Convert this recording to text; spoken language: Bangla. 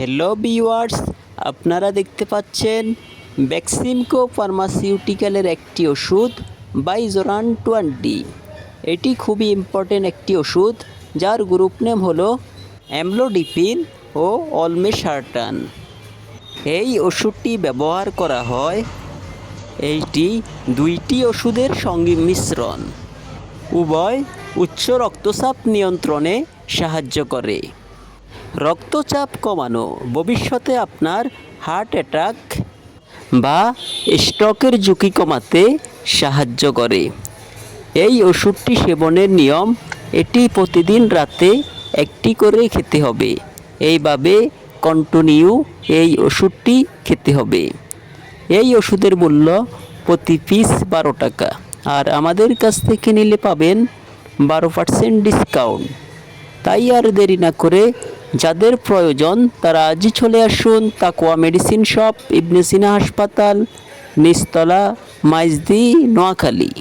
হ্যালো ভিউয়ার্স, আপনারা দেখতে পাচ্ছেন বেক্সিমকো ফার্মাসিউটিক্যালের একটি ওষুধ বাইজোরান 20। এটি খুবই ইম্পর্টেন্ট একটি ওষুধ যার গ্রুপ নেম হলো অ্যামলোডিপিন ও অলমেসার্টান। এই ওষুধটি ব্যবহার করা হয়, এইটি দুইটি ওষুধের সংমিশ্রণ, উভয় উচ্চ রক্তচাপ নিয়ন্ত্রণে সাহায্য করে। রক্তচাপ কমানো ভবিষ্যতে আপনার হার্ট অ্যাটাক বা স্ট্রোকের ঝুঁকি কমাতে সাহায্য করে। এই ওষুধটি সেবনের নিয়ম, এটি প্রতিদিন রাতে একটি করে খেতে হবে। এইভাবে কন্টিনিউ এই ওষুধটি খেতে হবে। এই ওষুধের মূল্য প্রতি পিস 12 টাকা, আর আমাদের কাছ থেকে নিলে পাবেন 12% ডিসকাউন্ট। তাই আর দেরি না করে যাদের প্রয়োজন তারা আজই চলে আসুন তাকওয়া মেডিসিন শপ, ইবনে সিনা হাসপাতাল, নিচতলা, মাইজদি, নোয়াখালী।